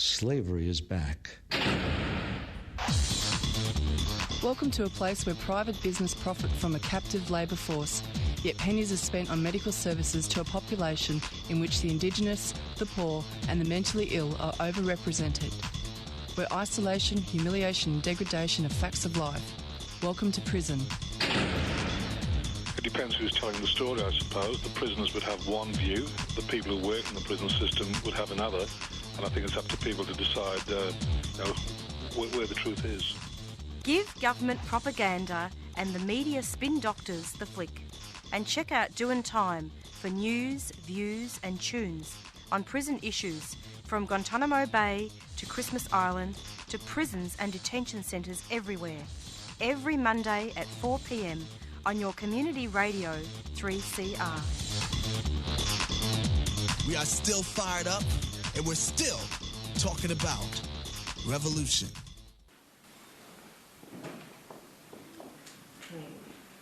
Slavery is back. Welcome to a place where private business profit from a captive labour force, yet pennies are spent on medical services to a population in which the Indigenous, the poor and the mentally ill are overrepresented. Where isolation, humiliation and degradation are facts of life. Welcome to prison. It depends who's telling the story, I suppose. The prisoners would have one view, the people who work in the prison system would have another, and I think it's up to people to decide where the truth is. Give government propaganda and the media spin doctors the flick. And check out Doin Time for news, views and tunes on prison issues from Guantanamo Bay to Christmas Island to prisons and detention centres everywhere. Every Monday at 4 p.m. on your community radio 3CR. We are still fired up and we're still talking about revolution.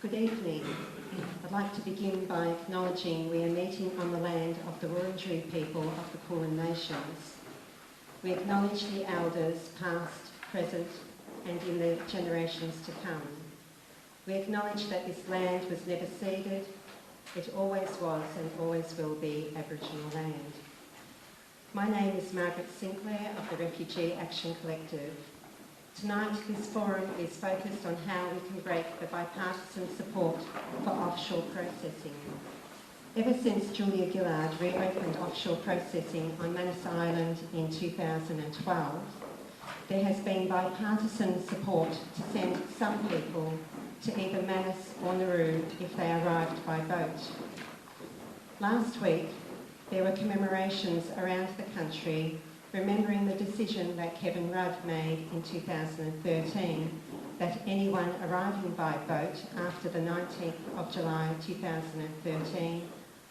Good evening. I'd like to begin by acknowledging we are meeting on the land of the Wurundjeri people of the Kulin Nations. We acknowledge the elders, past, present, and in the generations to come. We acknowledge that this land was never ceded, it always was and always will be Aboriginal land. My name is Margaret Sinclair of the Refugee Action Collective. Tonight, this forum is focused on how we can break the bipartisan support for offshore processing. Ever since Julia Gillard reopened offshore processing on Manus Island in 2012, there has been bipartisan support to send some people to either Manus or Nauru if they arrived by boat. Last week, there were commemorations around the country remembering the decision that Kevin Rudd made in 2013 that anyone arriving by boat after the 19th of July 2013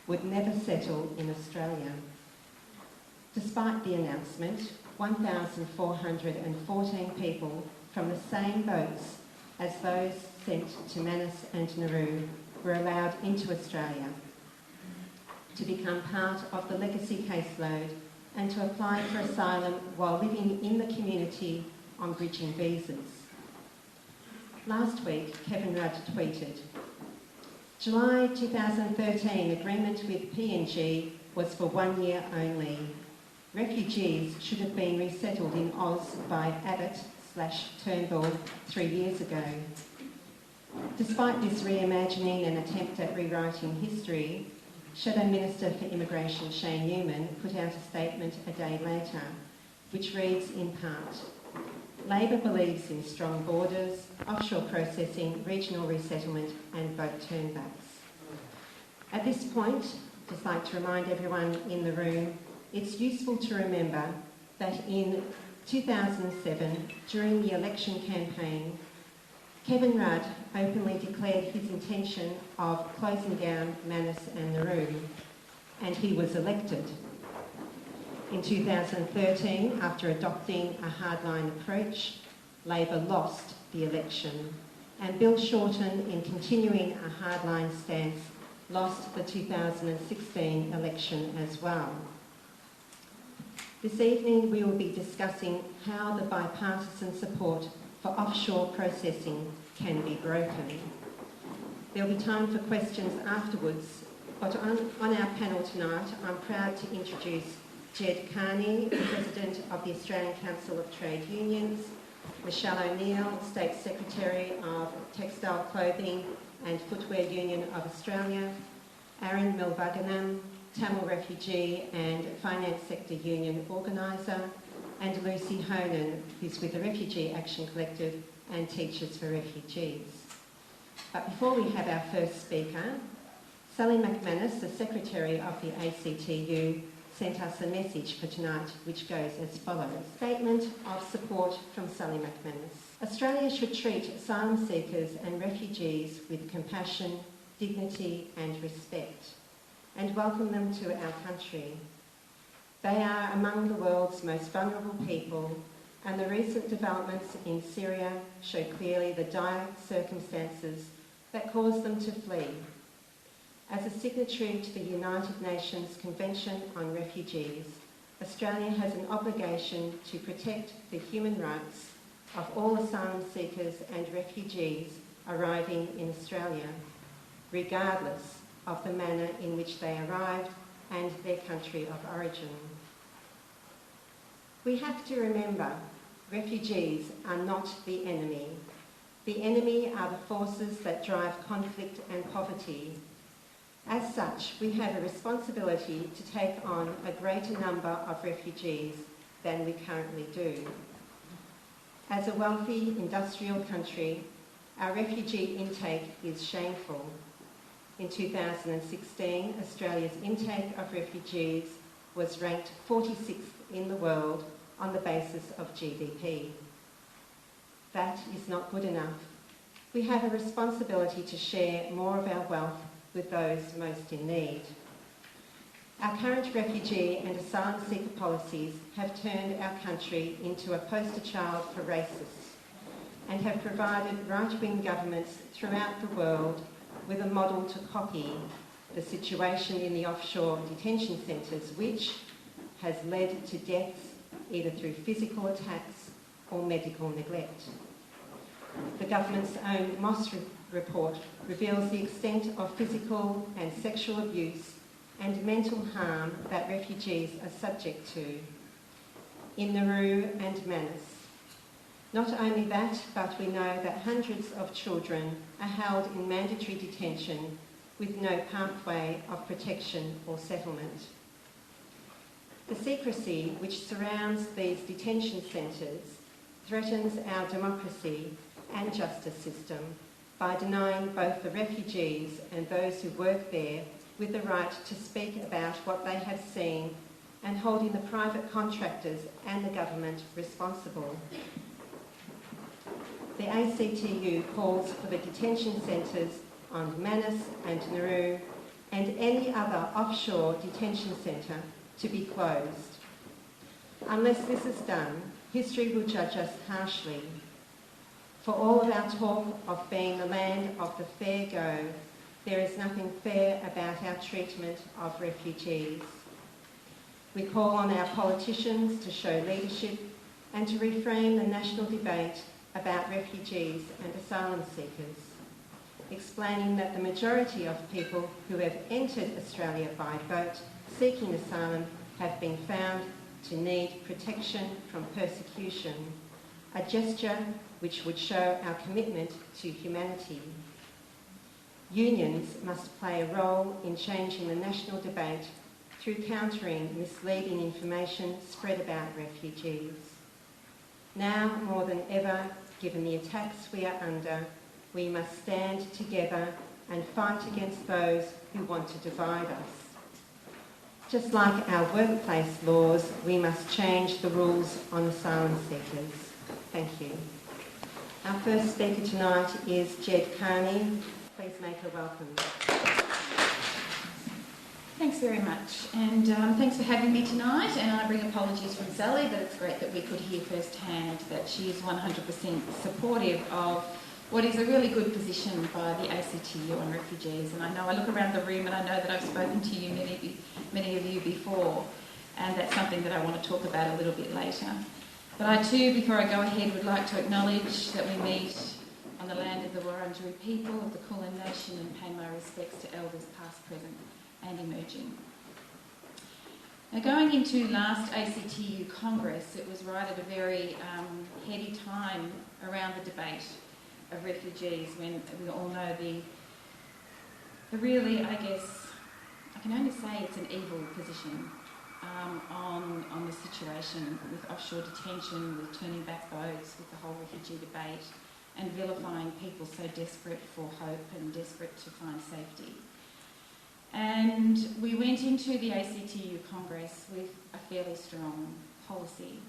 would never settle in Australia. Despite the announcement, 1,414 people from the same boats as those sent to Manus and Nauru were allowed into Australia to become part of the legacy caseload and to apply for asylum while living in the community on bridging visas. Last week, Kevin Rudd tweeted, "July 2013 agreement with PNG was for 1 year only. Refugees should have been resettled in Oz by Abbott/Turnbull 3 years ago." Despite this reimagining and attempt at rewriting history, Shadow Minister for Immigration Shane Newman put out a statement a day later, which reads in part, "Labor believes in strong borders, offshore processing, regional resettlement and boat turnbacks." At this point, I'd just like to remind everyone in the room, it's useful to remember that in 2007, during the election campaign, Kevin Rudd openly declared his intention of closing down Manus and Nauru, and he was elected. In 2013, after adopting a hardline approach, Labor lost the election, and Bill Shorten, in continuing a hardline stance, lost the 2016 election as well. This evening we will be discussing how the bipartisan support for offshore processing can be broken. There will be time for questions afterwards, but on our panel tonight, I'm proud to introduce Jed Carney, President of the Australian Council of Trade Unions, Michelle O'Neill, State Secretary of Textile Clothing and Footwear Union of Australia, Aaron Milvaganam, Tamil Refugee and Finance Sector Union Organiser, and Lucy Honan, who's with the Refugee Action Collective and Teachers for Refugees. But before we have our first speaker, Sally McManus, the Secretary of the ACTU, sent us a message for tonight which goes as follows. Statement of support from Sally McManus. Australia should treat asylum seekers and refugees with compassion, dignity and respect, and welcome them to our country. They are among the world's most vulnerable people, and the recent developments in Syria show clearly the dire circumstances that caused them to flee. As a signatory to the United Nations Convention on Refugees, Australia has an obligation to protect the human rights of all asylum seekers and refugees arriving in Australia, regardless of the manner in which they arrived and their country of origin. We have to remember, refugees are not the enemy. The enemy are the forces that drive conflict and poverty. As such, we have a responsibility to take on a greater number of refugees than we currently do. As a wealthy industrial country, our refugee intake is shameful. In 2016, Australia's intake of refugees was ranked 46th in the world on the basis of GDP. That is not good enough. We have a responsibility to share more of our wealth with those most in need. Our current refugee and asylum seeker policies have turned our country into a poster child for racists and have provided right-wing governments throughout the world with a model to copy, the situation in the offshore detention centres, which has led to deaths either through physical attacks or medical neglect. The government's own Moss report reveals the extent of physical and sexual abuse and mental harm that refugees are subject to in Nauru and Manus. Not only that, but we know that hundreds of children are held in mandatory detention with no pathway of protection or settlement. The secrecy which surrounds these detention centres threatens our democracy and justice system by denying both the refugees and those who work there with the right to speak about what they have seen and holding the private contractors and the government responsible. The ACTU calls for the detention centres on Manus and Nauru and any other offshore detention centre to be closed. Unless this is done, history will judge us harshly. For all of our talk of being the land of the fair go, there is nothing fair about our treatment of refugees. We call on our politicians to show leadership and to reframe the national debate about refugees and asylum seekers, explaining that the majority of people who have entered Australia by boat seeking asylum have been found to need protection from persecution, a gesture which would show our commitment to humanity. Unions must play a role in changing the national debate through countering misleading information spread about refugees. Now, more than ever, given the attacks we are under, we must stand together and fight against those who want to divide us. Just like our workplace laws, we must change the rules on asylum seekers. Thank you. Our first speaker tonight is Jed Carney. Please make her welcome. Thanks very much, and thanks for having me tonight. And I bring apologies from Sally, but it's great that we could hear firsthand that she is 100% supportive of what is a really good position by the ACTU on refugees. And I know I look around the room and I know that I've spoken to you, many of you before, and that's something that I want to talk about a little bit later. But I too, before I go ahead, would like to acknowledge that we meet on the land of the Wurundjeri people of the Kulin Nation and pay my respects to elders past, present and emerging. Now, going into last ACTU Congress, it was right at a very heady time around the debate of refugees, when we all know the really, I guess, I can only say it's an evil position on the situation with offshore detention, with turning back boats, with the whole refugee debate, and vilifying people so desperate for hope and desperate to find safety. And we went into the ACTU Congress with a fairly strong policy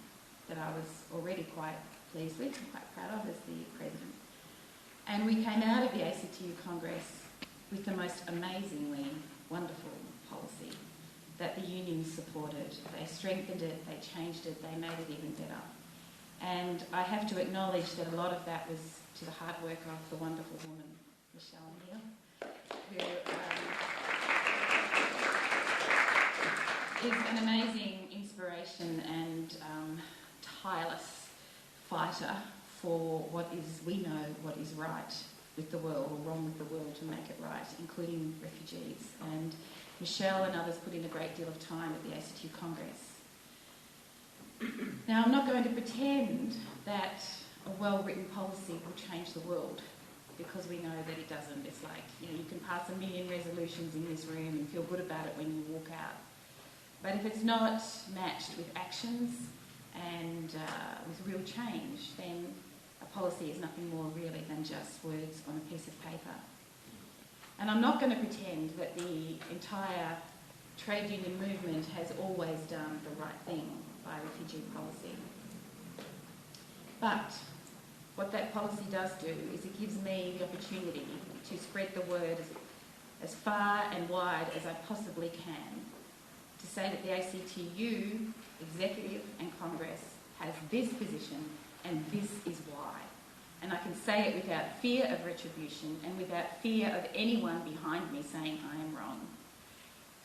that I was already quite pleased with and quite proud of as the President. And we came out of the ACTU Congress with the most amazingly wonderful policy that the unions supported. They strengthened it, they changed it, they made it even better. And I have to acknowledge that a lot of that was to the hard work of the wonderful woman, Michelle Neal, who is an amazing inspiration inspiration and tireless fighter for what is, we know, what is right with the world or wrong with the world to make it right, including refugees. And Michelle and others put in a great deal of time at the ACTU Congress. Now, I'm not going to pretend that a well-written policy will change the world, because we know that it doesn't. It's like, you can pass 1 million resolutions in this room and feel good about it when you walk out. But if it's not matched with actions and with real change, then a policy is nothing more really than just words on a piece of paper. And I'm not going to pretend that the entire trade union movement has always done the right thing by refugee policy. But what that policy does do is it gives me the opportunity to spread the word as far and wide as I possibly can, to say that the ACTU, Executive and Congress has this position and this is why. And I can say it without fear of retribution and without fear of anyone behind me saying I am wrong.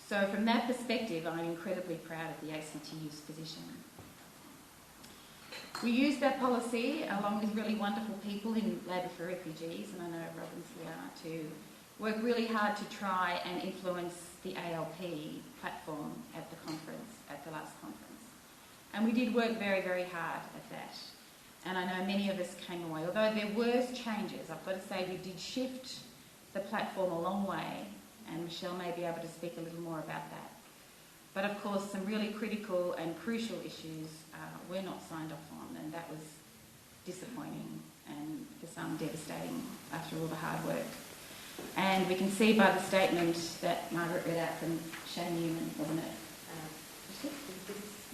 So from that perspective, I'm incredibly proud of the ACTU's position. We used that policy, along with really wonderful people in Labour for Refugees, and I know Robin's here, to work really hard to try and influence the ALP platform at the conference, at the last conference. And we did work very, very hard at that. And I know many of us came away, although there were changes, I've got to say we did shift the platform a long way, and Michelle may be able to speak a little more about that. But of course, some really critical and crucial issues were not signed off on, and that was disappointing and for some devastating after all the hard work. And we can see by the statement that Margaret read out from Shane Newman, wasn't it?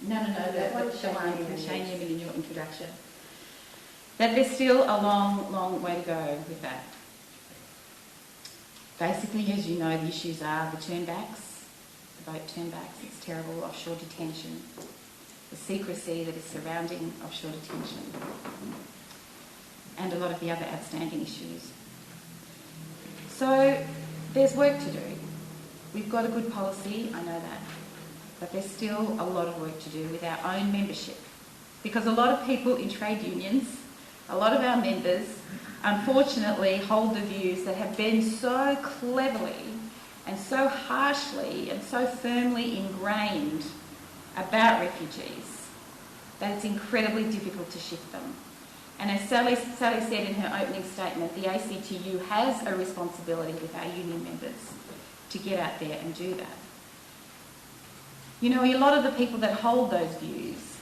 No, the one from Shane Newman in your introduction, that there's still a long, long way to go with that. Basically, as you know, the issues are the turnbacks, the boat turnbacks, it's terrible, offshore detention, the secrecy that is surrounding offshore detention, and a lot of the other outstanding issues. So there's work to do. We've got a good policy, I know that, but there's still a lot of work to do with our own membership, because a lot of people in trade unions, a lot of our members, unfortunately hold the views that have been so cleverly and so harshly and so firmly ingrained about refugees that it's incredibly difficult to shift them. And as Sally said in her opening statement, the ACTU has a responsibility with our union members to get out there and do that. You know, a lot of the people that hold those views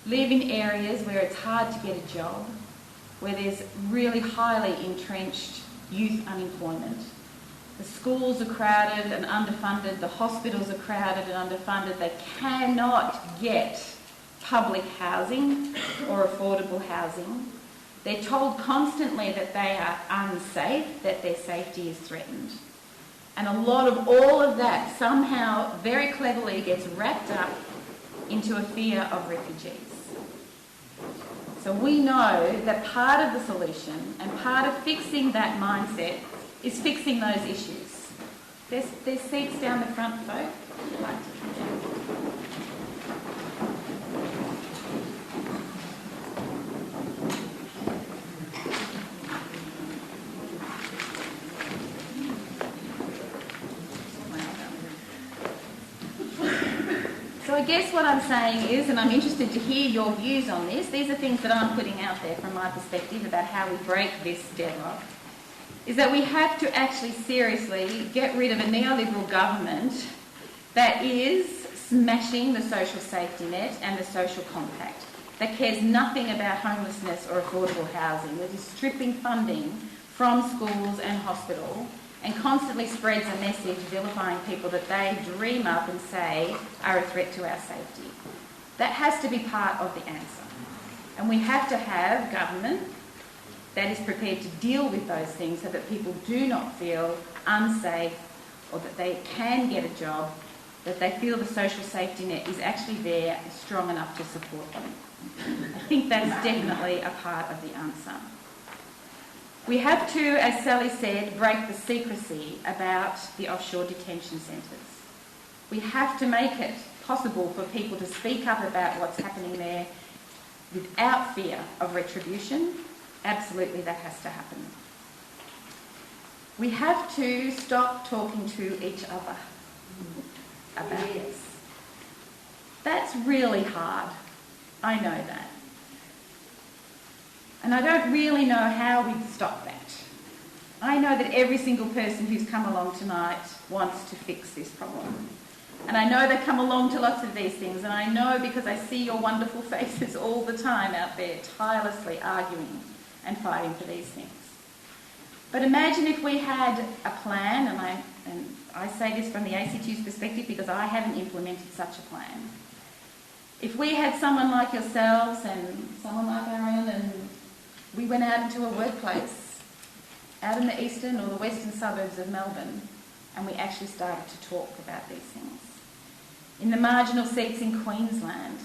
live in areas where it's hard to get a job, where there's really highly entrenched youth unemployment. The schools are crowded and underfunded, the hospitals are crowded and underfunded, they cannot get public housing or affordable housing. They're told constantly that they are unsafe, that their safety is threatened. And a lot of all of that somehow very cleverly gets wrapped up into a fear of refugees. So we know that part of the solution and part of fixing that mindset is fixing those issues. There's seats down the front, folk. If you'd like to come down. So I guess what I'm saying is, and I'm interested to hear your views on this, these are things that I'm putting out there from my perspective about how we break this deadlock, is that we have to actually seriously get rid of a neoliberal government that is smashing the social safety net and the social compact, that cares nothing about homelessness or affordable housing, that is stripping funding from schools and hospital, and constantly spreads a message vilifying people that they dream up and say are a threat to our safety. That has to be part of the answer. And we have to have government that is prepared to deal with those things so that people do not feel unsafe, or that they can get a job, that they feel the social safety net is actually there and strong enough to support them. I think that's definitely a part of the answer. We have to, as Sally said, break the secrecy about the offshore detention centres. We have to make it possible for people to speak up about what's happening there without fear of retribution, absolutely that has to happen. We have to stop talking to each other about this. That's really hard. I know that. And I don't really know how we stop that. I know that every single person who's come along tonight wants to fix this problem. And I know they come along to lots of these things, and I know because I see your wonderful faces all the time out there tirelessly arguing and fighting for these things. But imagine if we had a plan, and I say this from the ACTU's perspective because I haven't implemented such a plan. If we had someone like yourselves and someone like Aaron, and we went out into a workplace out in the eastern or the western suburbs of Melbourne, and we actually started to talk about these things. In the marginal seats in Queensland,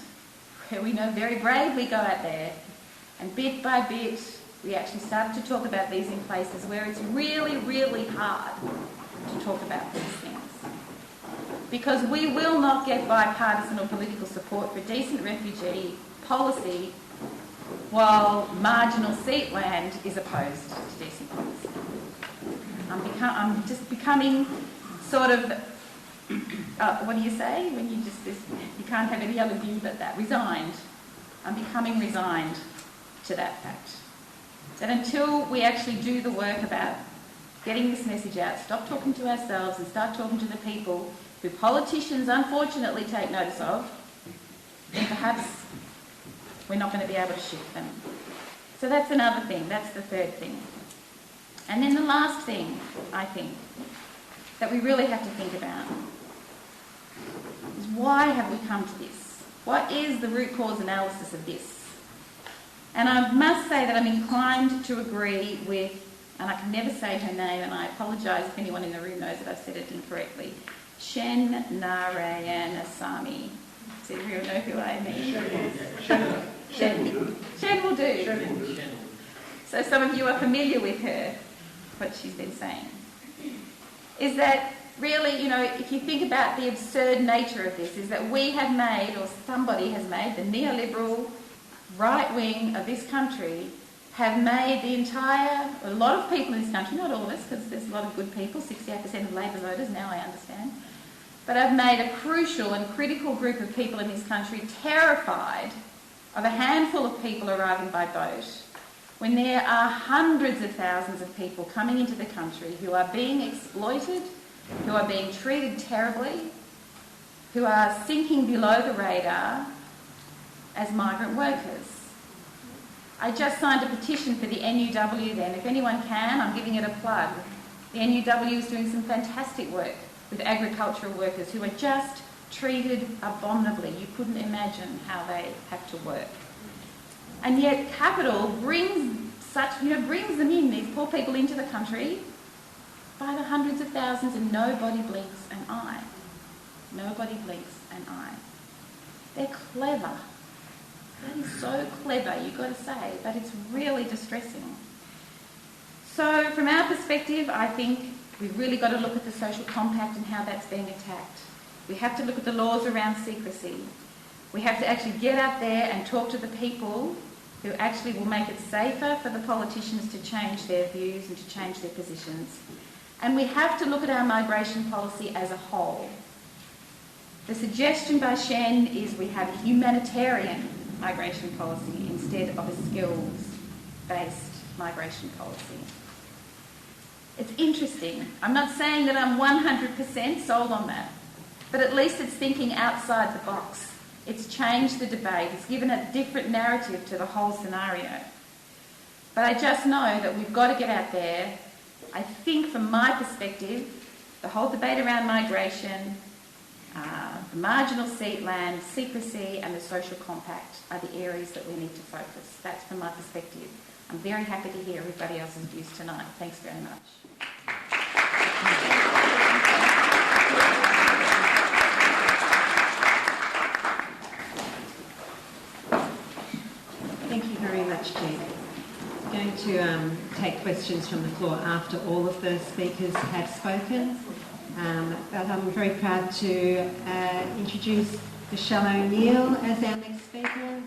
where we know very bravely go out there, and bit by bit, we actually started to talk about these in places where it's really, really hard to talk about these things. Because we will not get bipartisan or political support for decent refugee policy while marginal seat land is opposed to decent policy. I'm just becoming sort of, what do you say? When you can't have any other view but that, resigned. I'm becoming resigned to that fact. That until we actually do the work about getting this message out, stop talking to ourselves and start talking to the people who politicians unfortunately take notice of, then perhaps we're not going to be able to shift them. So that's another thing. That's the third thing. And then the last thing, I think, that we really have to think about is why have we come to this? What is the root cause analysis of this? And I must say that I'm inclined to agree with, and I can never say her name, and I apologise if anyone in the room knows that I've said it incorrectly, Shen Narayanasamy. Does everyone know who I mean? Shen will do. So some of you are familiar with her, what she's been saying. Is that really, if you think about the absurd nature of this, is that we have made, or somebody has made, the neoliberal right wing of this country have made a lot of people in this country, not all of us, because there's a lot of good people, 68% of Labor voters, now I understand, but have made a crucial and critical group of people in this country terrified of a handful of people arriving by boat, when there are hundreds of thousands of people coming into the country who are being exploited, who are being treated terribly, who are sinking below the radar as migrant workers. I just signed a petition for the NUW then. If anyone can, I'm giving it a plug. The NUW is doing some fantastic work with agricultural workers who are just treated abominably. You couldn't imagine how they have to work. And yet capital brings them in, these poor people into the country by the hundreds of thousands, and nobody blinks an eye. Nobody blinks an eye. They're clever. That is so clever, you've got to say, but it's really distressing. So from our perspective, I think we've really got to look at the social compact and how that's being attacked. We have to look at the laws around secrecy. We have to actually get out there and talk to the people who actually will make it safer for the politicians to change their views and to change their positions. And we have to look at our migration policy as a whole. The suggestion by Shen is we have a humanitarian migration policy instead of a skills-based migration policy. It's interesting. I'm not saying that I'm 100% sold on that, but at least it's thinking outside the box. It's changed the debate. It's given a different narrative to the whole scenario. But I just know that we've got to get out there. I think from my perspective, the whole debate around migration, the marginal seat land, secrecy and the social compact are the areas that we need to focus. That's from my perspective. I'm very happy to hear everybody else's views tonight. Thanks very much. Thank you very much, Jen. I'm going to take questions from the floor after all of the speakers have spoken. But I'm very proud to introduce Michelle O'Neill as our next speaker.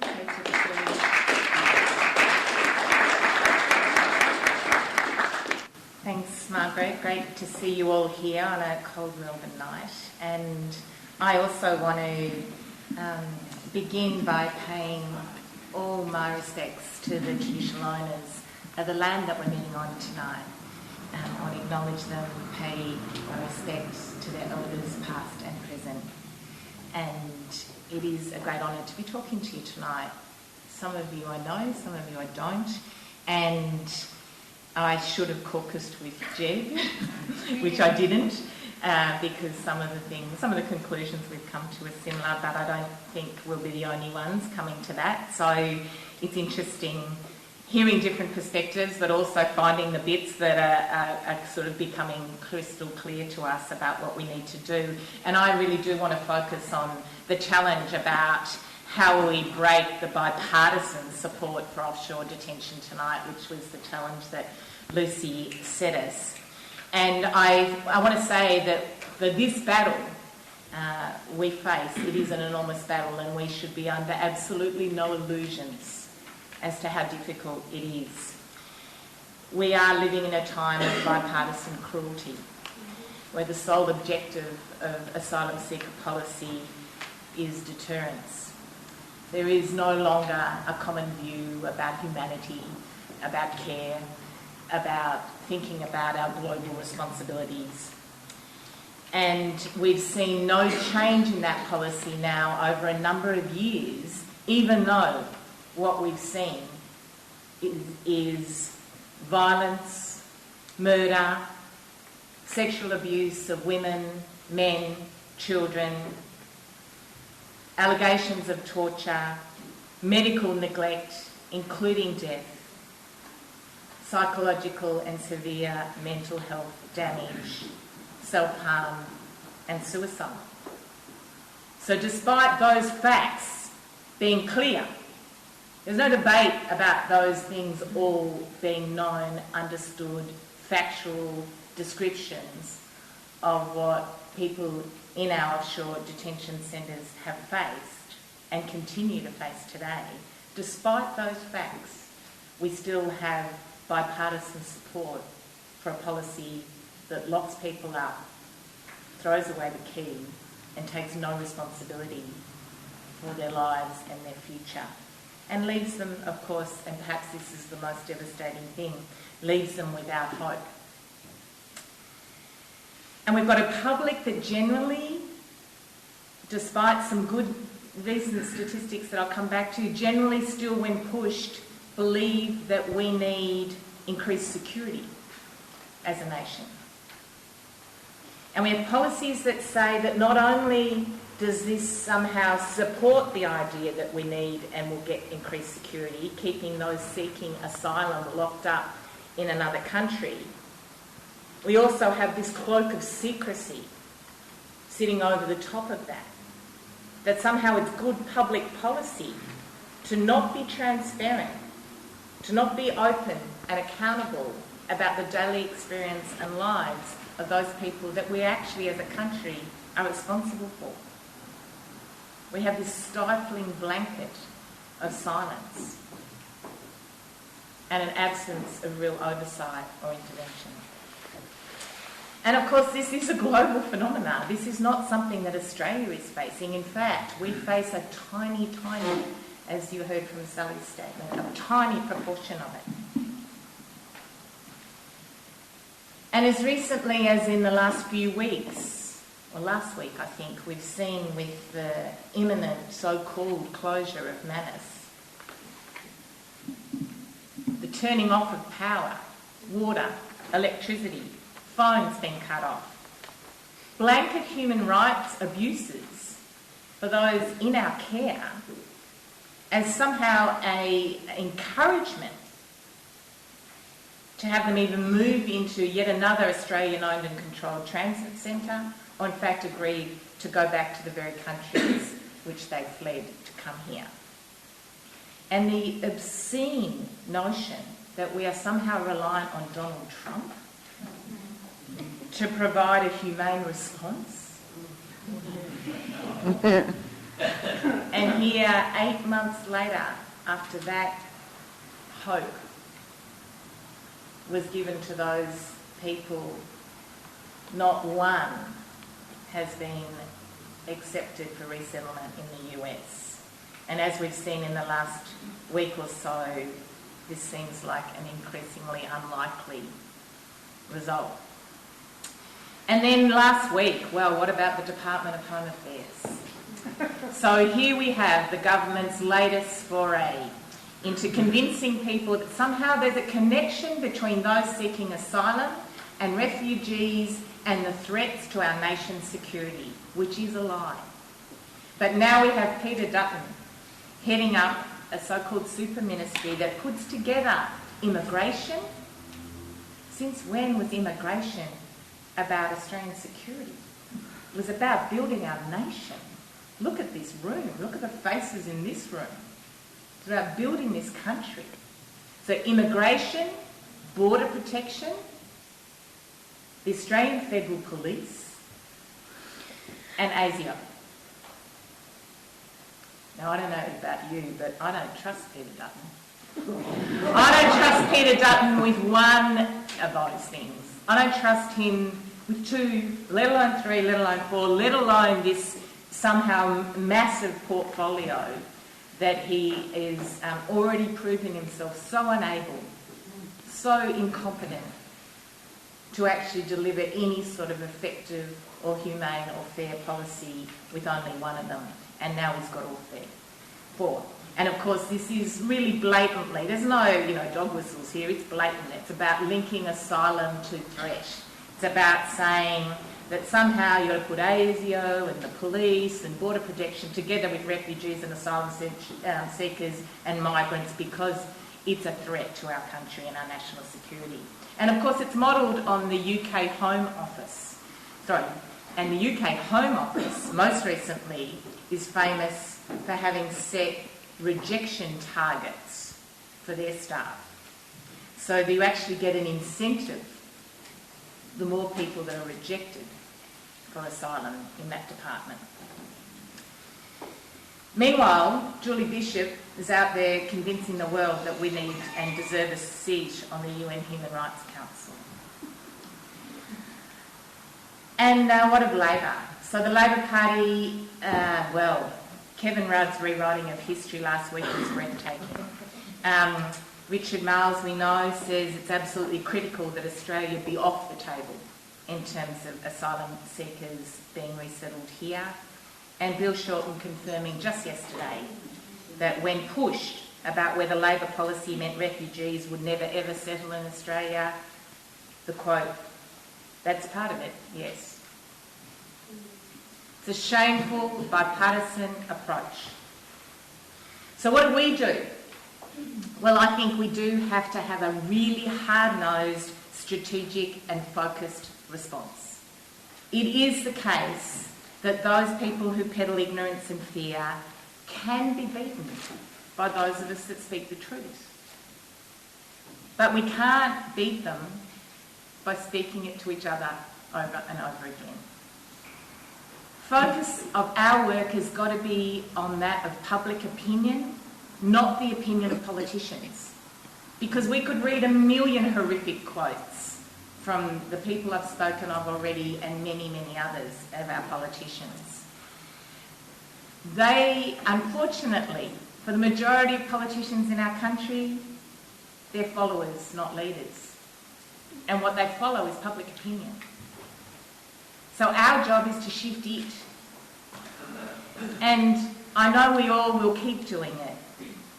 Thanks, Margaret. Great to see you all here on a cold Melbourne night. And I also want to begin by paying all my respects to the traditional owners of the land that we're meeting on tonight. I want to acknowledge them, pay my respect to their elders past and present. And it is a great honour to be talking to you tonight. Some of you I know, some of you I don't. And I should have caucused with Jeb, which I didn't, because some of the conclusions we've come to are similar, but I don't think we'll be the only ones coming to that. So it's interesting hearing different perspectives, but also finding the bits that are sort of becoming crystal clear to us about what we need to do. And I really do want to focus on the challenge about how we break the bipartisan support for offshore detention tonight, which was the challenge that Lucy set us. And I want to say that for this battle we face, it is an enormous battle, and we should be under absolutely no illusions as to how difficult it is. We are living in a time of bipartisan cruelty, where the sole objective of asylum seeker policy is deterrence. There is no longer a common view about humanity, about care, about thinking about our global responsibilities. And we've seen no change in that policy now over a number of years, even though what we've seen is violence, murder, sexual abuse of women, men, children, allegations of torture, medical neglect, including death, psychological and severe mental health damage, self-harm and suicide. So despite those facts being clear, there's no debate about those things all being known, understood, factual descriptions of what people in our offshore detention centres have faced and continue to face today. Despite those facts, we still have bipartisan support for a policy that locks people up, throws away the key, and takes no responsibility for their lives and their future. And leaves them, of course, and perhaps this is the most devastating thing, leaves them without hope. And we've got a public that generally, despite some good recent statistics that I'll come back to, generally still, when pushed, believe that we need increased security as a nation. And we have policies that say that not only does this somehow support the idea that we need and will get increased security, keeping those seeking asylum locked up in another country, we also have this cloak of secrecy sitting over the top of that, that somehow it's good public policy to not be transparent, to not be open and accountable about the daily experience and lives of those people that we actually as a country are responsible for. We have this stifling blanket of silence and an absence of real oversight or intervention. And of course, this is a global phenomenon. This is not something that Australia is facing. In fact, we face a tiny, as you heard from Sally's statement, a tiny proportion of it. And as recently as in the last few weeks, or last week I think, we've seen with the imminent so-called closure of Manus, the turning off of power, water, electricity, phones being cut off, blanket human rights abuses for those in our care as somehow an encouragement to have them even move into yet another Australian-owned and controlled transit centre, or in fact agreed to go back to the very countries which they fled to come here. And the obscene notion that we are somehow reliant on Donald Trump to provide a humane response. And here, 8 months later, after that, hope was given to those people, not one has been accepted for resettlement in the US. And as we've seen in the last week or so, this seems like an increasingly unlikely result. And then last week, well, what about the Department of Home Affairs? So here we have the government's latest foray into convincing people that somehow there's a connection between those seeking asylum and refugees and the threats to our nation's security, which is a lie. But now we have Peter Dutton heading up a so-called super ministry that puts together immigration. Since when was immigration about Australian security? It was about building our nation. Look at this room. Look at the faces in this room. It's about building this country. So immigration, border protection, the Australian Federal Police, and ASIO. Now, I don't know about you, but I don't trust Peter Dutton. I don't trust Peter Dutton with one of those things. I don't trust him with two, let alone three, let alone four, let alone this somehow massive portfolio that he is already proven himself so unable, so incompetent to actually deliver any sort of effective or humane or fair policy with only one of them. And now he's got all four. And of course, this is really blatantly, there's no, dog whistles here, it's blatant. It's about linking asylum to threat. It's about saying that somehow you've got to put ASIO and the police and border protection together with refugees and asylum seekers and migrants because it's a threat to our country and our national security. And of course, it's modelled on the UK Home Office. And the UK Home Office, most recently, is famous for having set rejection targets for their staff. So that you actually get an incentive the more people that are rejected for asylum in that department. Meanwhile, Julie Bishop is out there convincing the world that we need and deserve a seat on the UN Human Rights Council. And what of Labor? So the Labor Party, Kevin Rudd's rewriting of history last week was breathtaking. Richard Marles, we know, says it's absolutely critical that Australia be off the table in terms of asylum seekers being resettled here. And Bill Shorten confirming just yesterday that when pushed about whether Labor policy meant refugees would never ever settle in Australia, the quote, "That's part of it, yes." It's a shameful bipartisan approach. So what do we do? Well, I think we do have to have a really hard-nosed, strategic and focused response. It is the case that those people who peddle ignorance and fear can be beaten by those of us that speak the truth. But we can't beat them by speaking it to each other over and over again. Focus of our work has got to be on that of public opinion, not the opinion of politicians. Because we could read a million horrific quotes from the people I've spoken of already and many, many others of our politicians. They, unfortunately, for the majority of politicians in our country, they're followers, not leaders. And what they follow is public opinion. So our job is to shift it. And I know we all will keep doing it,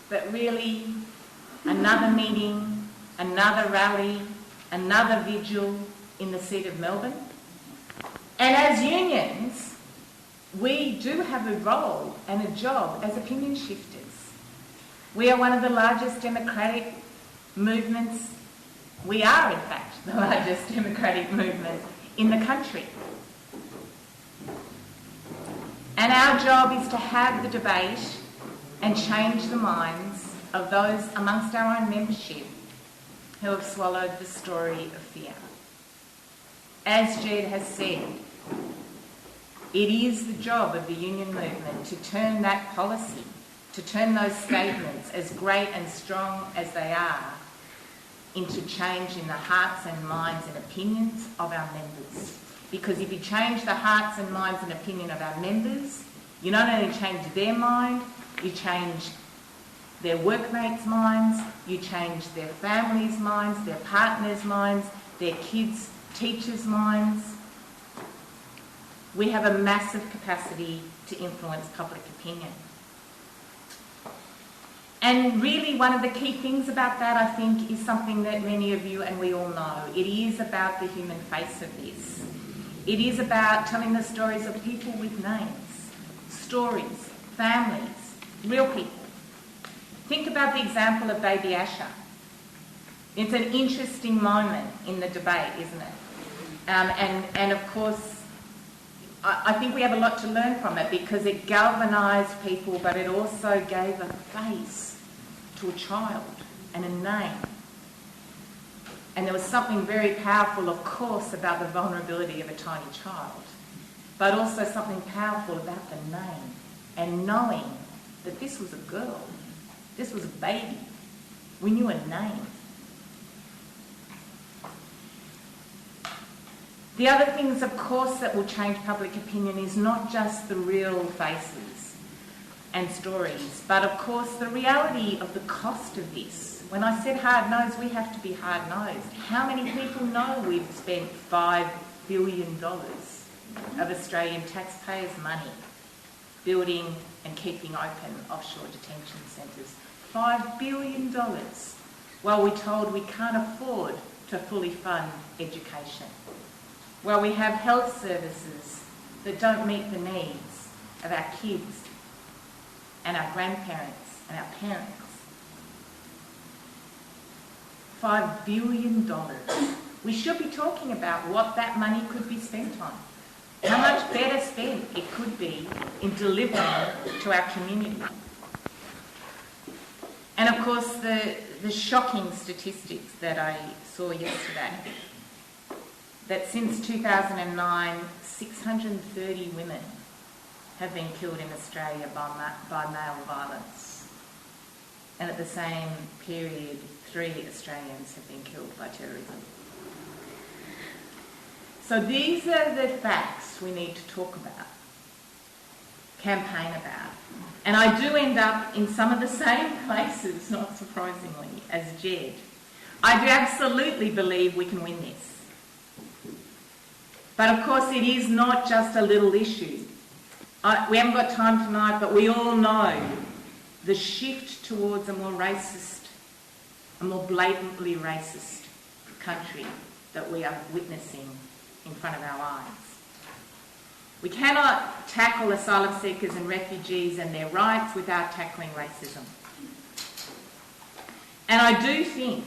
but really, another meeting, another rally, another vigil in the seat of Melbourne. And as unions, we do have a role and a job as opinion shifters. We are one of the largest democratic movements. We are, in fact, the largest democratic movement in the country. And our job is to have the debate and change the minds of those amongst our own membership who have swallowed the story of fear. as Jed has said, it is the job of the union movement to turn that policy, to turn those statements, as great and strong as they are, into change in the hearts and minds and opinions of our members. Because if you change the hearts and minds and opinion of our members, you not only change their mind, you change their workmates' minds, you change their families' minds, their partners' minds, their kids' teachers' minds. We have a massive capacity to influence public opinion. And really one of the key things about that, I think, is something that many of you and we all know. It is about the human face of this. It is about telling the stories of people with names, stories, families, real people. Think about the example of baby Asha. It's an interesting moment in the debate, isn't it? And of course, I think we have a lot to learn from it because it galvanised people, but it also gave a face to a child and a name. And there was something very powerful, of course, about the vulnerability of a tiny child, but also something powerful about the name and knowing that this was a girl, this was a baby. We knew a name. The other things, of course, that will change public opinion is not just the real faces and stories, but, of course, the reality of the cost of this. When I said hard-nosed, we have to be hard-nosed. How many people know we've spent $5 billion of Australian taxpayers' money building and keeping open offshore detention centres? $5 billion. Well, we're told we can't afford to fully fund education. Well, we have health services that don't meet the needs of our kids and our grandparents and our parents. $5 billion. We should be talking about what that money could be spent on. How much better spent it could be in delivering to our community. And of course, the shocking statistics that I saw yesterday, that since 2009, 630 women have been killed in Australia by male violence. And at the same period, 3 Australians have been killed by terrorism. So these are the facts we need to talk about, campaign about. And I do end up in some of the same places, not surprisingly, as Jed. I do absolutely believe we can win this. But of course it is not just a little issue. We haven't got time tonight, but we all know the shift towards a more racist, a more blatantly racist country that we are witnessing in front of our eyes. We cannot tackle asylum seekers and refugees and their rights without tackling racism. And I do think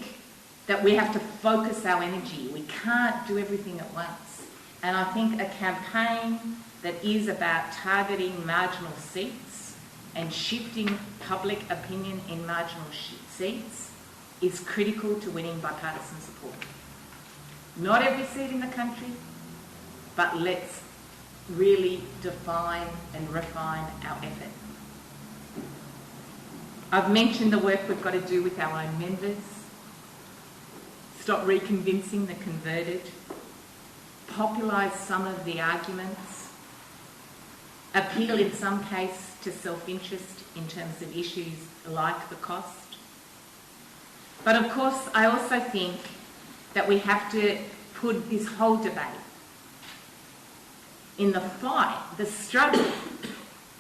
that we have to focus our energy. We can't do everything at once. And I think a campaign that is about targeting marginal seats and shifting public opinion in marginal seats is critical to winning bipartisan support. Not every seat in the country, but let's really define and refine our effort. I've mentioned the work we've got to do with our own members, stop reconvincing the converted, populise some of the arguments, appeal in some case to self-interest in terms of issues like the cost. But of course, I also think that we have to put this whole debate in the fight, the struggle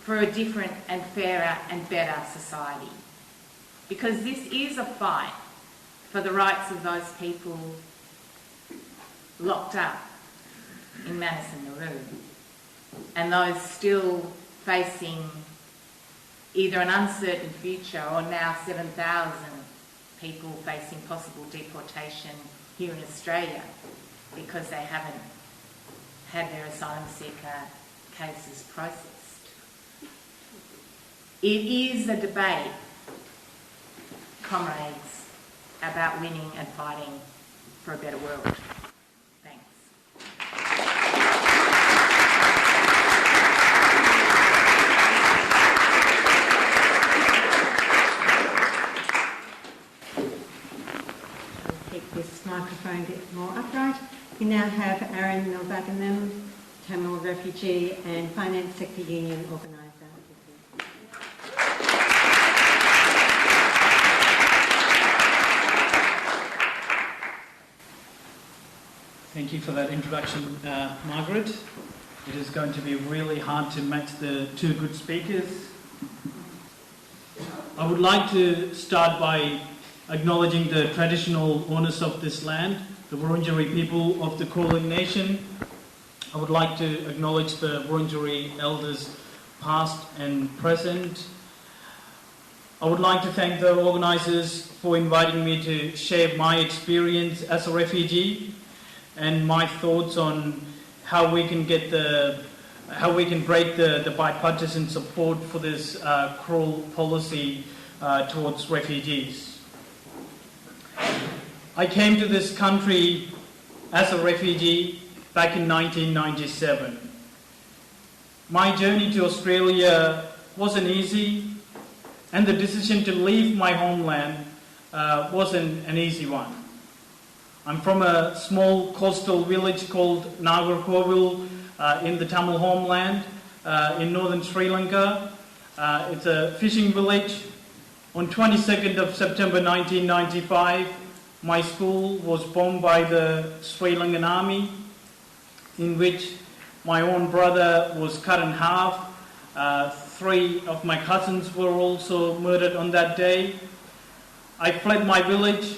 for a different and fairer and better society. Because this is a fight for the rights of those people locked up in Manus and Nauru, and those still facing either an uncertain future or now 7,000 people facing possible deportation here in Australia because they haven't had their asylum seeker cases processed. It is a debate, comrades, about winning and fighting for a better world. Thanks. microphone a bit more upright. We now have Aaron Milbaganam, Tamil Refugee and Finance Sector Union Organiser. Thank you for that introduction, Margaret. It is going to be really hard to match the two good speakers. I would like to start by acknowledging the traditional owners of this land, the Wurundjeri people of the Kulin Nation. I would like to acknowledge the Wurundjeri elders past and present. I would like to thank the organisers for inviting me to share my experience as a refugee and my thoughts on how we can break the bipartisan support for this cruel policy towards refugees. I came to this country as a refugee back in 1997. My journey to Australia wasn't easy, and the decision to leave my homeland wasn't an easy one. I'm from a small coastal village called Nagarkovil in the Tamil homeland in northern Sri Lanka. It's a fishing village. On 22nd of September 1995, my school was bombed by the Sri Lankan army, in which my own brother was cut in half. 3 of my cousins were also murdered on that day. I fled my village,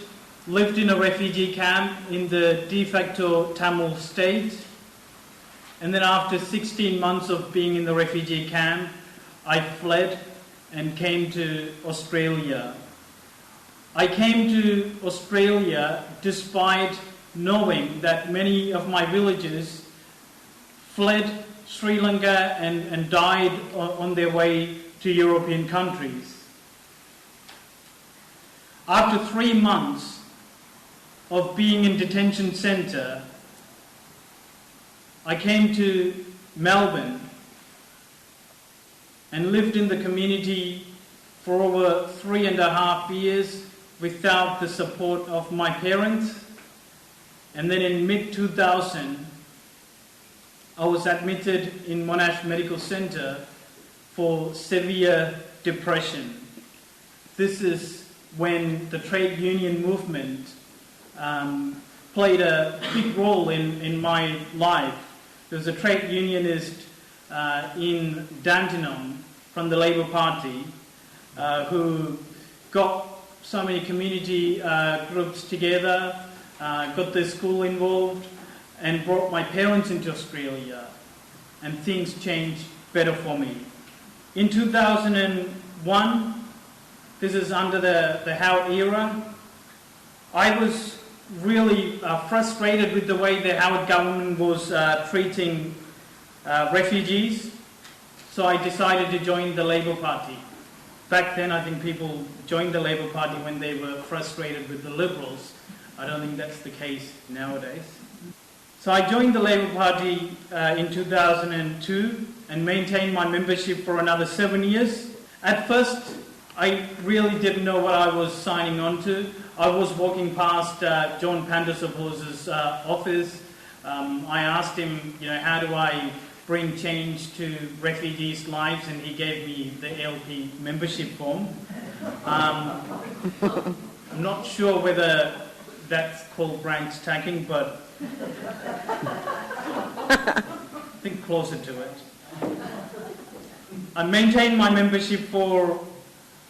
lived in a refugee camp in the de facto Tamil state, and then after 16 months of being in the refugee camp, I fled and came to Australia. I came to Australia despite knowing that many of my villagers fled Sri Lanka and died on their way to European countries. After 3 months of being in detention centre, I came to Melbourne and lived in the community for over 3.5 years without the support of my parents. And then in mid-2000, I was admitted in Monash Medical Centre for severe depression. This is when the trade union movement played a big role in my life. There was a trade unionist in Dandenong from the Labour Party who got so many community groups together, got the school involved, and brought my parents into Australia, and things changed better for me. In 2001, this is under the Howard era, I was really frustrated with the way the Howard government was treating refugees, so I decided to join the Labour Party. Back then, I think people joined the Labour Party when they were frustrated with the Liberals. I don't think that's the case nowadays. So I joined the Labour Party in 2002 and maintained my membership for another 7 years. At first, I really didn't know what I was signing on to. I was walking past John Pandersopoulos' office. I asked him, how do I bring change to refugees' lives, and he gave me the ALP membership form. I'm not sure whether that's called branch tacking, but I think closer to it. I maintained my membership for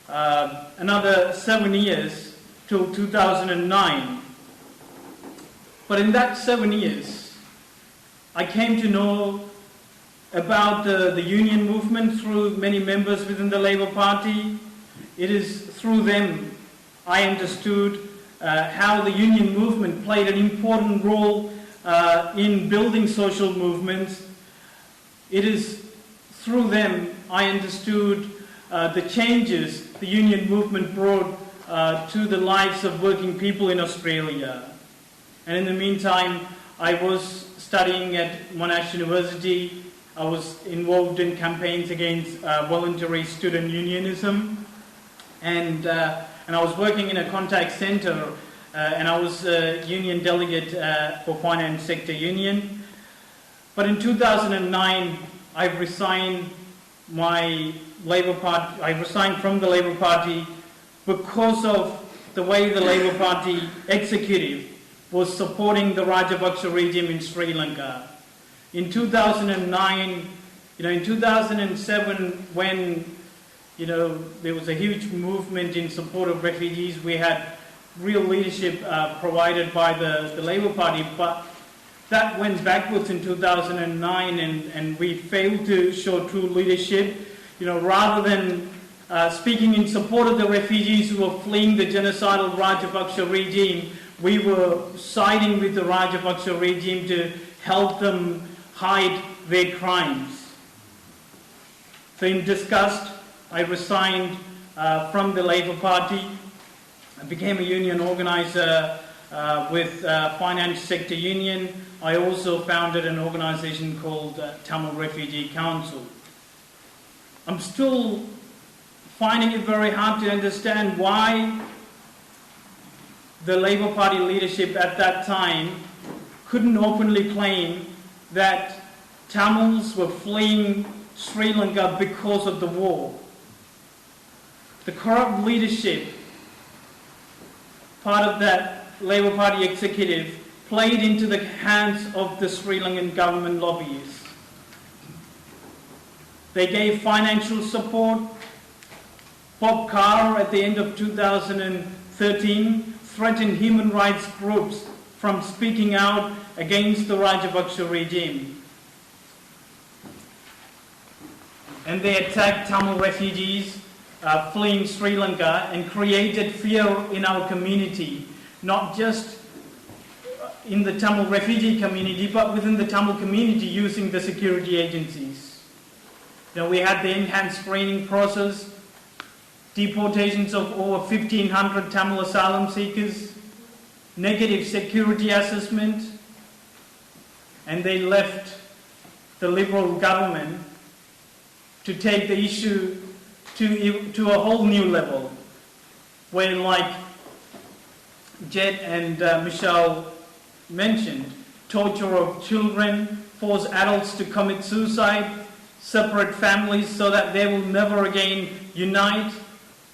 another 7 years till 2009. But in that 7 years, I came to know about the union movement through many members within the Labour Party. It is through them I understood how the union movement played an important role in building social movements. It is through them I understood the changes the union movement brought to the lives of working people in Australia. And in the meantime, I was studying at Monash University. I was involved in campaigns against voluntary student unionism, and I was working in a contact centre and I was a union delegate for Finance Sector Union. But in 2009, I resigned from the Labour Party because of the way the Labour Party executive was supporting the Rajapaksa regime in Sri Lanka. In 2009, in 2007, when there was a huge movement in support of refugees, we had real leadership provided by the Labour Party, but that went backwards in 2009, and we failed to show true leadership. Rather than speaking in support of the refugees who were fleeing the genocidal Rajapaksa regime, we were siding with the Rajapaksa regime to help them hide their crimes. So in disgust, I resigned from the Labour Party. I became a union organiser with Finance Sector Union. I also founded an organisation called Tamil Refugee Council. I'm still finding it very hard to understand why the Labour Party leadership at that time couldn't openly claim that Tamils were fleeing Sri Lanka because of the war. The corrupt leadership, part of that Labour Party executive, played into the hands of the Sri Lankan government lobbyists. They gave financial support. Bob Carr, at the end of 2013, threatened human rights groups from speaking out against the Rajapaksa regime. And they attacked Tamil refugees fleeing Sri Lanka and created fear in our community, not just in the Tamil refugee community, but within the Tamil community using the security agencies. We had the enhanced screening process, deportations of over 1,500 Tamil asylum seekers, negative security assessment, and they left the Liberal government to take the issue to a whole new level, where, like Jed and Michelle mentioned, torture of children, force adults to commit suicide, separate families so that they will never again unite,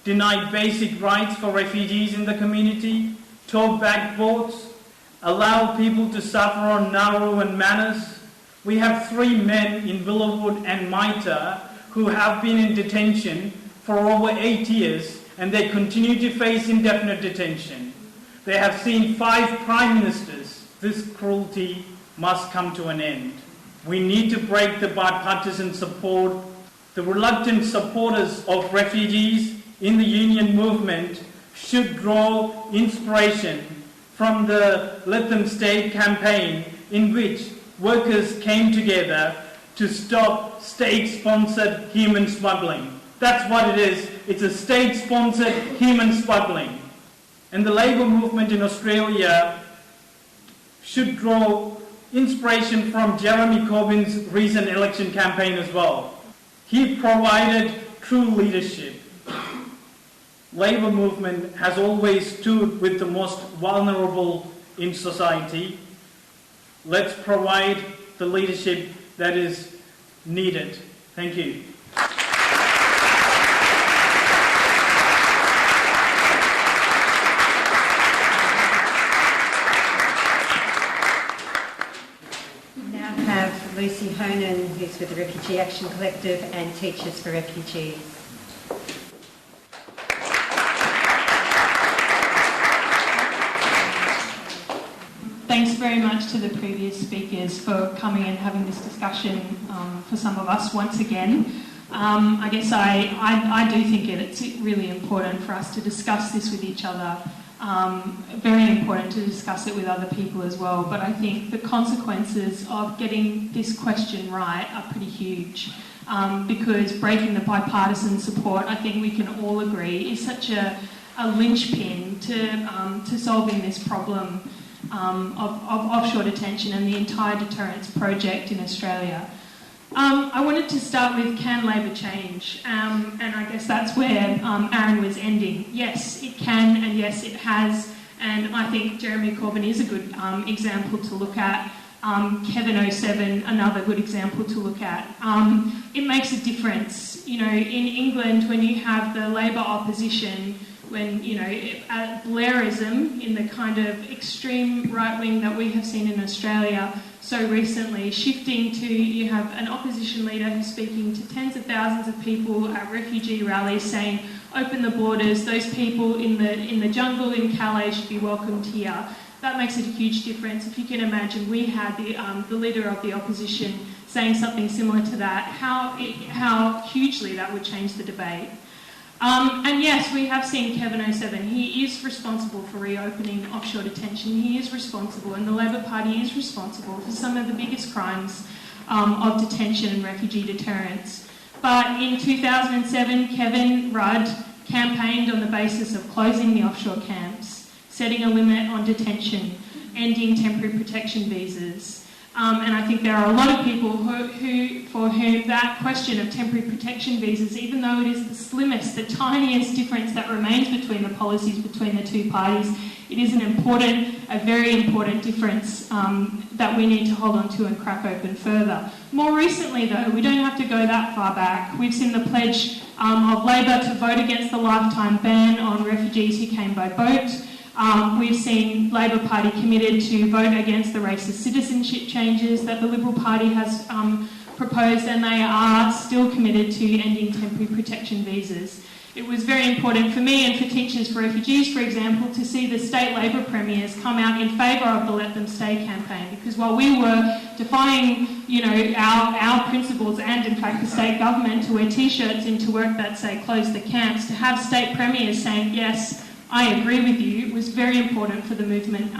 deny basic rights for refugees in the community, tow back boats, allow people to suffer on Nauru and Manus. We have 3 men in Willowwood and Maita who have been in detention for over 8 years, and they continue to face indefinite detention. They have seen 5 prime ministers. This cruelty must come to an end. We need to break the bipartisan support. The reluctant supporters of refugees in the union movement should draw inspiration from the Let Them Stay campaign, in which workers came together to stop state-sponsored human smuggling. That's what it is. It's a state-sponsored human smuggling. And the Labour movement in Australia should draw inspiration from Jeremy Corbyn's recent election campaign as well. He provided true leadership. Labour movement has always stood with the most vulnerable in society. Let's provide the leadership that is needed. Thank you. Lucy Honan, who's with the Refugee Action Collective and Teachers for Refugees. Thanks very much to the previous speakers for coming and having this discussion for some of us once again. I guess I do think it's really important for us to discuss this with each other. Very important to discuss it with other people as well, but I think the consequences of getting this question right are pretty huge, because breaking the bipartisan support, I think we can all agree, is such a linchpin to solving this problem of offshore detention and the entire deterrence project in Australia. I wanted to start with, can Labor change? And I guess that's where Aaron was ending. Yes, it can, and yes, it has. And I think Jeremy Corbyn is a good example to look at. Kevin 07, another good example to look at. It makes a difference. You know, in England, when you have the Labor opposition, when, you know, Blairism in the kind of extreme right wing that we have seen in Australia so recently, shifting to, you have an opposition leader who's speaking to tens of thousands of people at refugee rallies saying, open the borders, those people in the jungle in Calais should be welcomed here. That makes it a huge difference. If you can imagine, we had the leader of the opposition saying something similar to that, how hugely that would change the debate. And yes, we have seen Kevin 07. He is responsible for reopening offshore detention. He is responsible, and the Labor Party is responsible for some of the biggest crimes of detention and refugee deterrence. But in 2007, Kevin Rudd campaigned on the basis of closing the offshore camps, setting a limit on detention, ending temporary protection visas. And I think there are a lot of people for whom that question of temporary protection visas, even though it is the slimmest, the tiniest difference that remains between the policies between the two parties, it is a very important difference that we need to hold on to and crack open further. More recently, though, we don't have to go that far back. We've seen the pledge of Labor to vote against the lifetime ban on refugees who came by boat. We've seen Labor Party committed to vote against the racist citizenship changes that the Liberal Party has proposed, and they are still committed to ending temporary protection visas. It was very important for me and for Teachers for Refugees, for example, to see the state Labor premiers come out in favour of the Let Them Stay campaign, because while we were defying, you know, our principles and in fact the state government to wear T-shirts into work that say close the camps, to have state premiers saying yes, I agree with you, was very important for the movement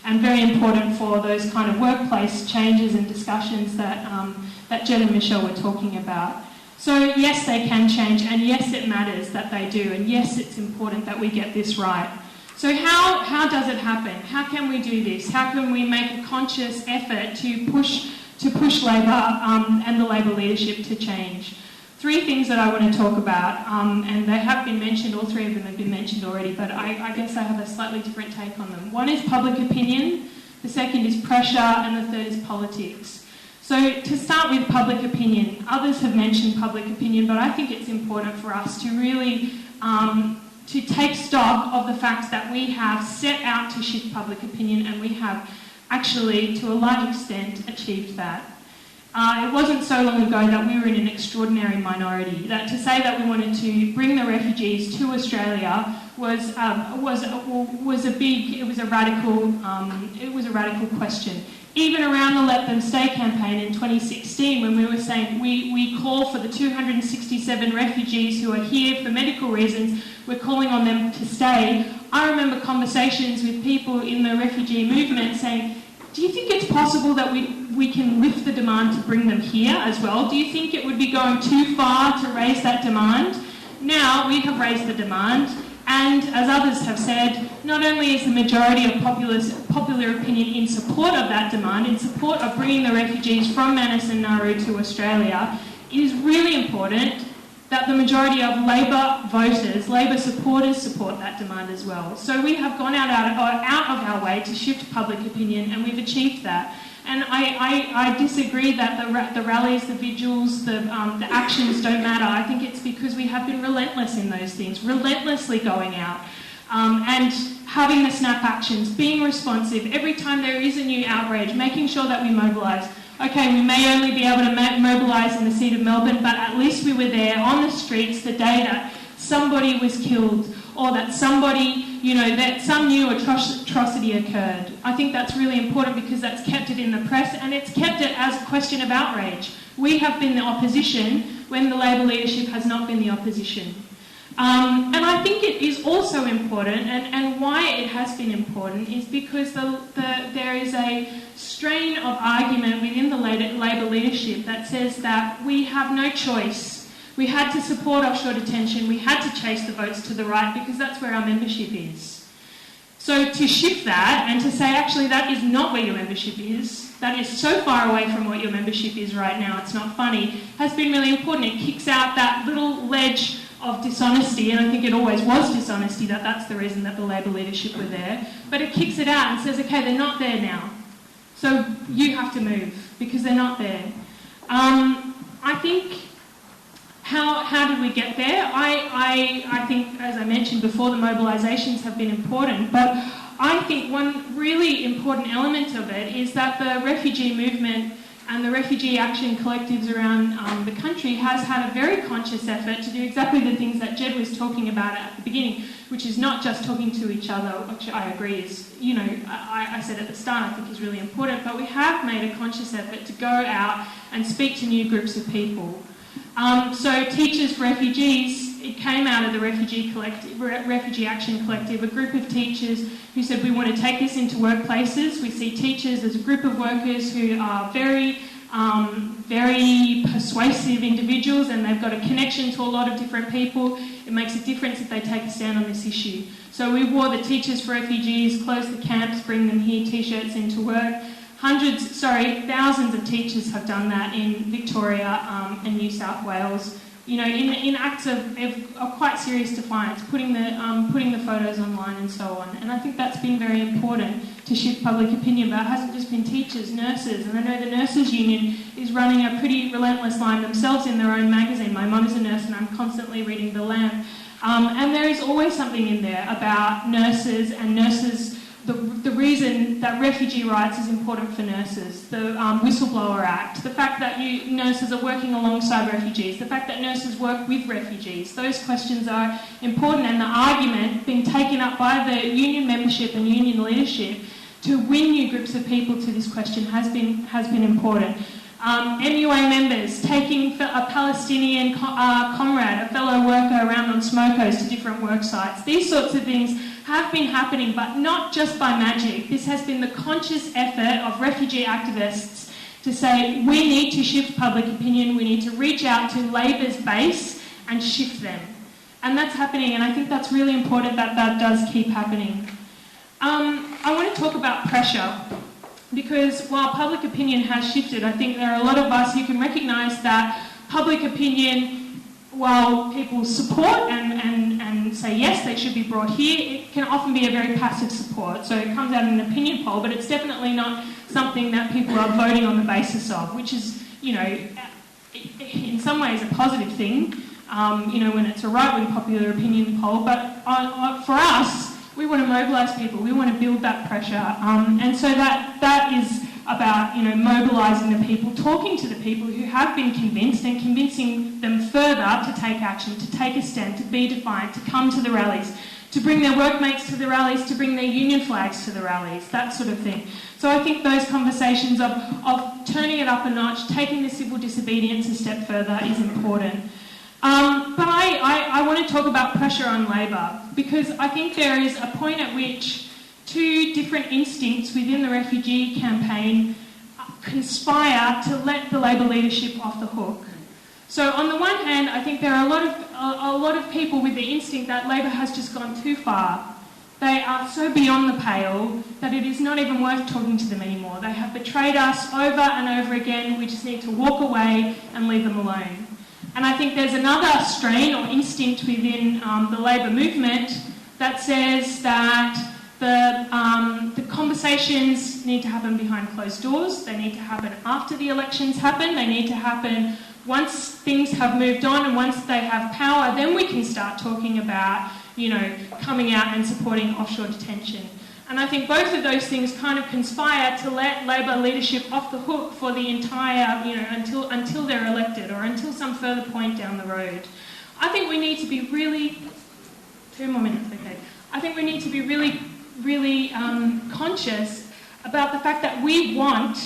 and very important for those kind of workplace changes and discussions that Jen and Michelle were talking about. So yes, they can change, and yes, it matters that they do, and yes, it's important that we get this right. So how does it happen? How can we do this? How can we make a conscious effort to push Labor and the Labor leadership to change? Three things that I want to talk about, and they have been mentioned, all three of them have been mentioned already, but I guess I have a slightly different take on them. One is public opinion, the second is pressure, and the third is politics. So to start with public opinion, others have mentioned public opinion, but I think it's important for us to really to take stock of the fact that we have set out to shift public opinion, and we have actually, to a large extent, achieved that. It wasn't so long ago that we were in an extraordinary minority. That to say that we wanted to bring the refugees to Australia was a radical question. Even around the Let Them Stay campaign in 2016, when we were saying we call for the 267 refugees who are here for medical reasons, we're calling on them to stay. I remember conversations with people in the refugee movement saying, do you think it's possible that we can lift the demand to bring them here as well? Do you think it would be going too far to raise that demand? Now we have raised the demand, and as others have said, not only is the majority of popular opinion in support of that demand, in support of bringing the refugees from Manus and Nauru to Australia, it is really important that the majority of Labor voters, Labor supporters, support that demand as well. So we have gone out of our way to shift public opinion, and we've achieved that. And I disagree that the rallies, the vigils, the actions don't matter. I think it's because we have been relentless in those things, relentlessly going out and having the snap actions, being responsive. Every time there is a new outrage, making sure that we mobilise. Okay, we may only be able to mobilise in the seat of Melbourne, but at least we were there on the streets the day that somebody was killed, or that somebody, that some new atrocity occurred. I think that's really important because that's kept it in the press, and it's kept it as a question of outrage. We have been the opposition when the Labor leadership has not been the opposition. And I think it is also important, and why it has been important is because there is a strain of argument within the Labor leadership that says that we have no choice. We had to support offshore detention, we had to chase the votes to the right because that's where our membership is. So to shift that and to say actually that is not where your membership is, that is so far away from what your membership is right now, it's not funny, has been really important. It kicks out that little ledge dishonesty, and I think it always was dishonesty, that's the reason that the Labor leadership were there, but it kicks it out and says, okay, they're not there now, so you have to move because they're not there. I think, how did we get there? I think, as I mentioned before, the mobilisations have been important, but I think one really important element of it is that the refugee movement and the Refugee Action Collectives around the country has had a very conscious effort to do exactly the things that Jed was talking about at the beginning, which is not just talking to each other, which I agree is, you know, I said at the start, I think is really important, but we have made a conscious effort to go out and speak to new groups of people. So Teachers for Refugees, it came out of the Refugee Action Collective, a group of teachers who said we want to take this into workplaces. We see teachers as a group of workers who are very persuasive individuals, and they've got a connection to a lot of different people. It makes a difference if they take a stand on this issue. So we wore the Teachers for Refugees, close the camps, bring them here t-shirts into work. Thousands of teachers have done that in Victoria and New South Wales, you know, in acts of quite serious defiance, putting the photos online and so on. And I think that's been very important to shift public opinion, but it hasn't just been teachers, nurses, and I know the Nurses Union is running a pretty relentless line themselves in their own magazine. My mum is a nurse and I'm constantly reading The Lamb. And there is always something in there about nurses and nurses. The reason that refugee rights is important for nurses, the Whistleblower Act, the fact that nurses are working alongside refugees, the fact that nurses work with refugees, those questions are important, and the argument being taken up by the union membership and union leadership to win new groups of people to this question has been important. MUA members taking a Palestinian comrade, a fellow worker around on smokos to different work sites. These sorts of things have been happening, but not just by magic. This has been the conscious effort of refugee activists to say we need to shift public opinion, we need to reach out to Labor's base and shift them. And that's happening, and I think that's really important that that does keep happening. I want to talk about pressure, because while public opinion has shifted, I think there are a lot of us who can recognise that public opinion, while people support and say yes, they should be brought here, it can often be a very passive support. So it comes out in an opinion poll, but it's definitely not something that people are voting on the basis of, which is, you know, in some ways a positive thing, you know, when it's a right-wing popular opinion poll. But for us, we want to mobilise people, we want to build that pressure, and so that is about, you know, mobilising the people, talking to the people who have been convinced and convincing them further to take action, to take a stand, to be defiant, to come to the rallies, to bring their workmates to the rallies, to bring their union flags to the rallies, that sort of thing. So I think those conversations of turning it up a notch, taking the civil disobedience a step further is important. But I want to talk about pressure on Labor, because I think there is a point at which two different instincts within the refugee campaign conspire to let the Labor leadership off the hook. So on the one hand, I think there are a lot of people with the instinct that Labor has just gone too far. They are so beyond the pale that it is not even worth talking to them anymore. They have betrayed us over and over again. We just need to walk away and leave them alone. And I think there's another strain or instinct within the Labor movement that says that the conversations need to happen behind closed doors. They need to happen after the elections happen. They need to happen once things have moved on and once they have power. Then we can start talking about, you know, coming out and supporting offshore detention. And I think both of those things kind of conspire to let Labor leadership off the hook for the entire, you know, until they're elected or until some further point down the road. I think we need to be really... 2 more minutes, okay. I think we need to be really conscious about the fact that we want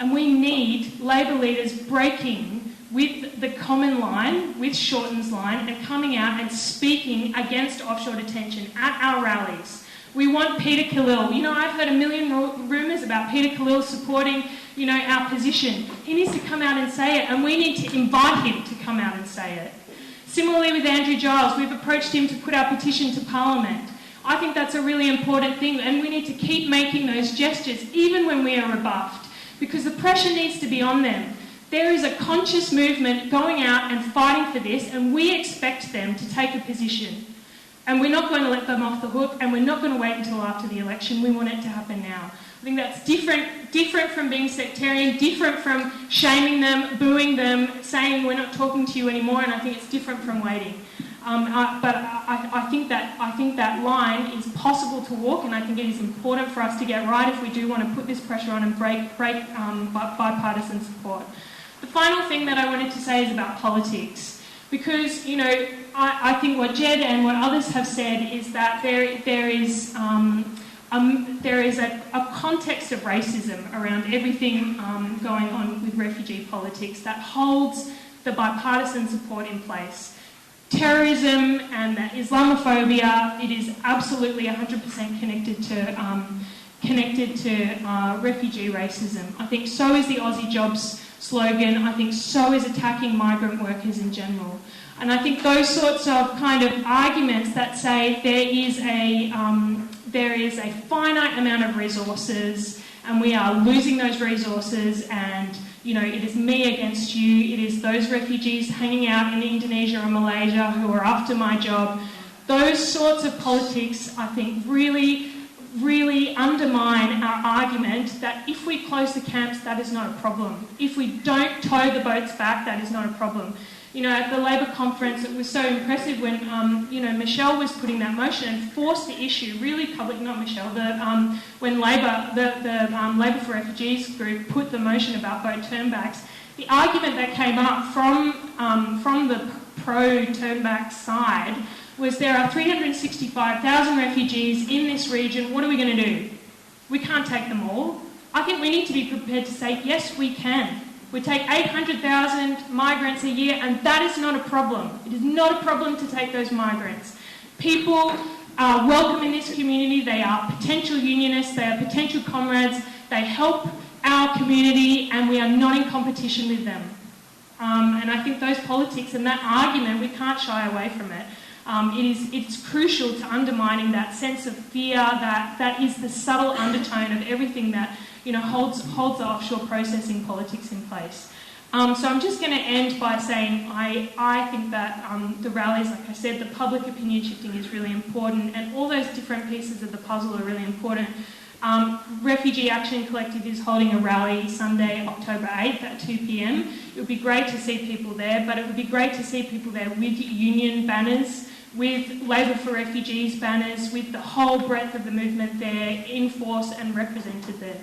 and we need Labor leaders breaking with the common line, with Shorten's line, and coming out and speaking against offshore detention at our rallies. We want Peter Khalil. You know, I've heard a million rumours about Peter Khalil supporting, you know, our position. He needs to come out and say it, and we need to invite him to come out and say it. Similarly with Andrew Giles, we've approached him to put our petition to Parliament. I think that's a really important thing, and we need to keep making those gestures even when we are rebuffed, because the pressure needs to be on them. There is a conscious movement going out and fighting for this, and we expect them to take a position. And we're not going to let them off the hook, and we're not going to wait until after the election. We want it to happen now. I think that's different from being sectarian, different from shaming them, booing them, saying we're not talking to you anymore, and I think it's different from waiting. But I think that line is possible to walk, and I think it is important for us to get right if we do want to put this pressure on and break bipartisan support. The final thing that I wanted to say is about politics. Because, you know, I think what Jed and what others have said is that there is a context of racism around everything going on with refugee politics that holds the bipartisan support in place. Terrorism and Islamophobia, it is absolutely 100% connected to refugee racism. I think so is the Aussie Jobs slogan. I think so is attacking migrant workers in general. And I think those sorts of kind of arguments that say there is a finite amount of resources and we are losing those resources, and you know, it is me against you, it is those refugees hanging out in Indonesia or Malaysia who are after my job. Those sorts of politics, I think, really undermine our argument that if we close the camps, that is not a problem. If we don't tow the boats back, that is not a problem. You know, at the Labor conference, it was so impressive when, Michelle was putting that motion and forced the issue, really public, not Michelle, when Labor, the Labor for Refugees group put the motion about boat turnbacks, the argument that came up from the pro-turnback side was there are 365,000 refugees in this region, what are we going to do? We can't take them all. I think we need to be prepared to say, yes, we can. We take 800,000 migrants a year, and that is not a problem. It is not a problem to take those migrants. People are welcome in this community. They are potential unionists. They are potential comrades. They help our community, and we are not in competition with them. And I think those politics and that argument, we can't shy away from it. It's crucial to undermining that sense of fear that is the subtle undertone of everything that holds the offshore processing politics in place. So I'm just going to end by saying I think that the rallies, like I said, the public opinion shifting is really important, and all those different pieces of the puzzle are really important. Refugee Action Collective is holding a rally Sunday, October 8th at 2 p.m. It would be great to see people there, but it would be great to see people there with union banners, with Labor for Refugees banners, with the whole breadth of the movement there in force and represented there.